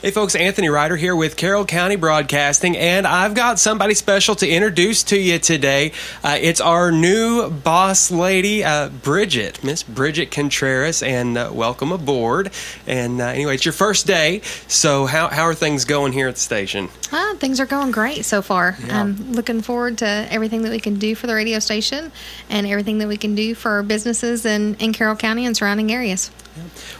Hey folks, Anthony Ryder here with Carroll County Broadcasting, and I've got somebody special to introduce to you today. It's our new boss lady, Bridget, Miss Bridget Contreras, and welcome aboard. And anyway, it's your first day, so how are things going here at the station? Things are going great so far. Yeah. I'm looking forward to everything that we can do for the radio station and everything that we can do for businesses in Carroll County and surrounding areas.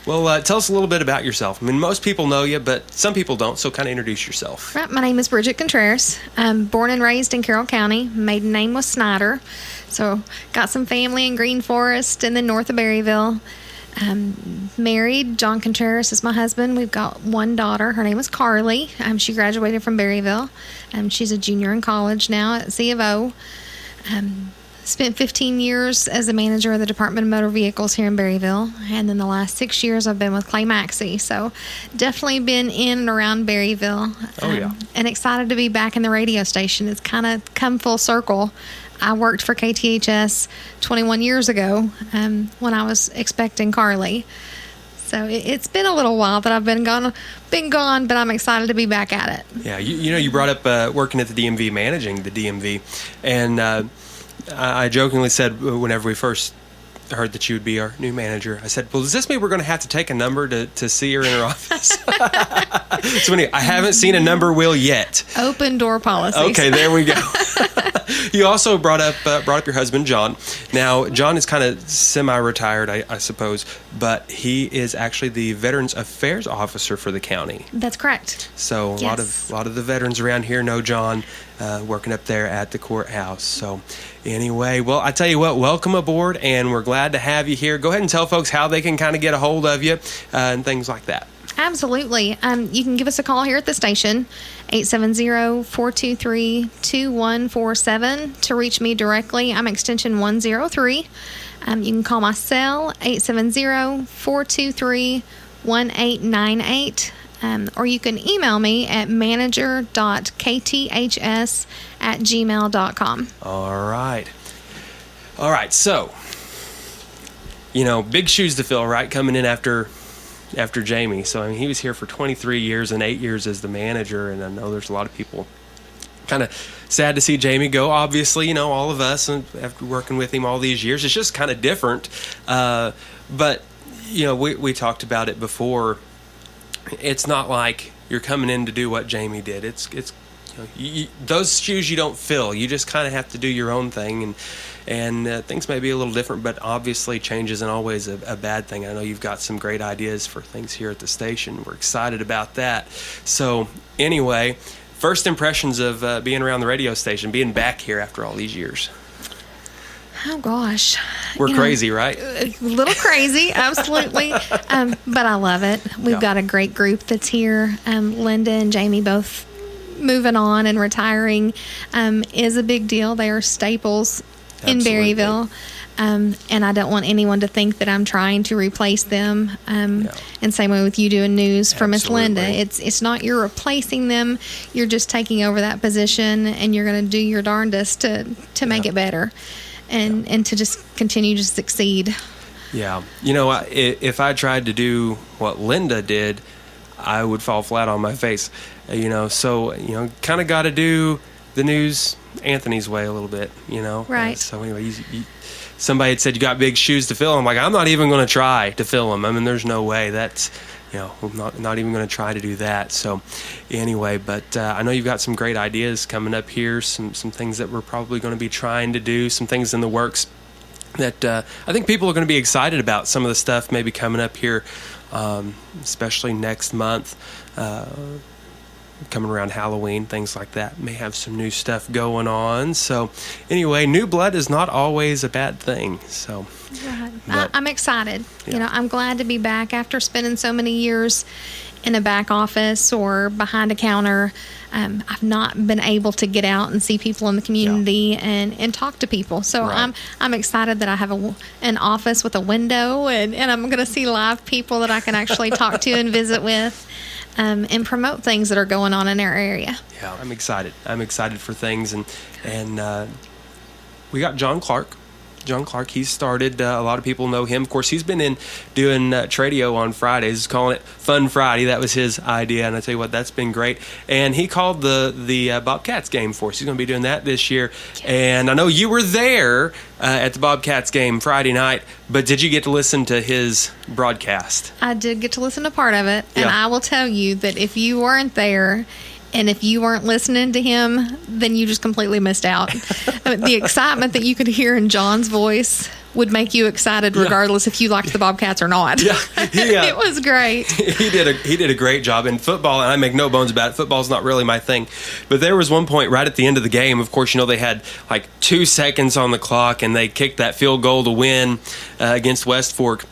Well, tell us a little bit about yourself. I mean, most people know you, but some people don't, so kind of introduce yourself. Right, my name is Bridget Contreras. I'm born and raised in Carroll County. Maiden name was Snyder. So got some family in Green Forest and then north of Berryville. Married. John Contreras is my husband. We've got one daughter. Her name is Carly. She graduated from Berryville. She's a junior in college now at C of O. Spent 15 years as a manager of the Department of Motor Vehicles here in Berryville, and then the last 6 years I've been with Clay Maxey. So definitely been in and around Berryville. And excited to be back in the radio station. It's kind of come full circle. I worked for KTHS 21 years ago when I was expecting Carly. So it's been a little while that I've been gone, but I'm excited to be back at it. Yeah, you brought up working at the DMV, managing the DMV, and I jokingly said whenever we first heard that you would be our new manager, I said, well, does this mean we're going to have to take a number to see her in her office? So anyway, I haven't seen a number wheel yet. Open door policies. Okay, there we go. You also brought up your husband, John. Now, John is kind of semi-retired, I suppose, but he is actually the Veterans Affairs Officer for the county. That's correct. So Yes. a lot of the veterans around here know John, working up there at the courthouse. So anyway, well, I tell you what, welcome aboard, and we're glad to have you here. Go ahead and tell folks how they can kind of get a hold of you and things like that. Absolutely. You can give us a call here at the station, 870-423-2147 to reach me directly. I'm extension 103. You can call my cell, 870-423-1898. Or you can email me at manager.kths@gmail.com. All right. So, big shoes to fill, right? Coming in after Jamie. So, I mean, he was here for 23 years and 8 years as the manager. And I know there's a lot of people kind of sad to see Jamie go. Obviously, all of us, and after working with him all these years, it's just kind of different. But, we talked about it before. It's not like you're coming in to do what Jamie did. It's those shoes you don't fill. You just kind of have to do your own thing, and things may be a little different, but obviously change isn't always a bad thing. I know you've got some great ideas for things here at the station. We're excited about that. So anyway, first impressions of being around the radio station, being back here after all these years. Oh, gosh. We're crazy, right? A little crazy, absolutely. But I love it. We've got a great group that's here. Linda and Jamie both moving on and retiring is a big deal. They are staples in Berryville. And I don't want anyone to think that I'm trying to replace them. And same way with you doing news for Miss Linda. It's not you're replacing them. You're just taking over that position, and you're going to do your darndest to make it better. And to just continue to succeed. Yeah. If I tried to do what Linda did, I would fall flat on my face. So, kind of got to do the news Anthony's way a little bit, Right. So anyway, somebody had said you got big shoes to fill. I'm like, I'm not even going to try to fill them. I mean, there's no way. That's... I'm not even going to try to do that. So anyway, but I know you've got some great ideas coming up here, some things that we're probably going to be trying to do, some things in the works that I think people are going to be excited about, some of the stuff maybe coming up here, especially next month, coming around Halloween, things like that. May have some new stuff going on. So anyway, new blood is not always a bad thing. So I'm excited. I'm glad to be back after spending so many years in a back office or behind a counter. I've not been able to get out and see people in the community and talk to people. So I'm excited that I have an office with a window and I'm going to see live people that I can actually talk to and visit with. And promote things that are going on in our area. Yeah, I'm excited. I'm excited for things, and we got John Clark John Clark, he started, a lot of people know him. Of course, he's been in doing Tradio on Fridays, calling it Fun Friday. That was his idea, and I tell you what, that's been great. And he called the Bobcats game for us. He's going to be doing that this year. And I know you were there at the Bobcats game Friday night, but did you get to listen to his broadcast? I did get to listen to part of it, and Yeah. I will tell you that if you weren't there and if you weren't listening to him, then you just completely missed out. The excitement that you could hear in John's voice would make you excited regardless if you liked the Bobcats or not. Yeah, It was great. He did a great job in football, and I make no bones about it. Football's not really my thing, but there was one point right at the end of the game. Of course, they had like 2 seconds on the clock, and they kicked that field goal to win against West Fork.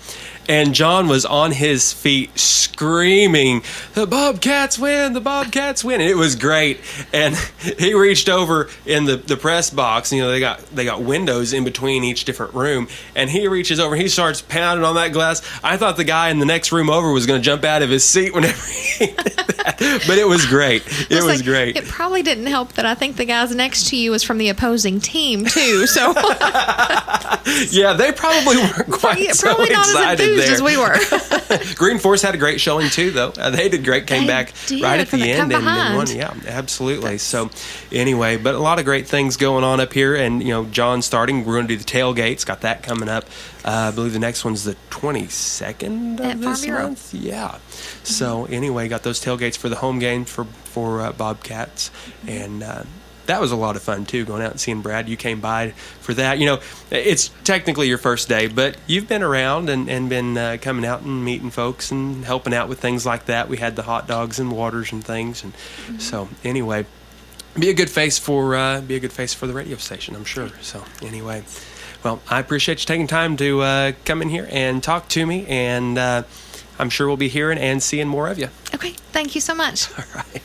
And John was on his feet screaming, "The Bobcats win! The Bobcats win!" And it was great. And he reached over in the press box. They got windows in between each different room. And he reaches over. He starts pounding on that glass. I thought the guy in the next room over was going to jump out of his seat whenever he did that. But it was great. It was great. It probably didn't help that I think the guys next to you was from the opposing team too. So yeah, they probably weren't quite so probably not excited as enthused there. as we were. Green Force had a great showing too, though. They did great. Came back right at the end and won. Yeah, absolutely. So anyway, but a lot of great things going on up here, and John starting. We're going to do the tailgates. Got that coming up. I believe the next one's the 22nd of this month. Yeah. So anyway, got those tailgates for the home game for Bobcats, and that was a lot of fun too, going out and seeing Brad. You came by for that. It's technically your first day, but you've been around and been coming out and meeting folks and helping out with things like that. We had the hot dogs and waters and things, and so anyway, be a good face for the radio station, I'm sure. So anyway, well, I appreciate you taking time to come in here and talk to me, and I'm sure we'll be hearing and seeing more of you. Okay, thank you so much. All right.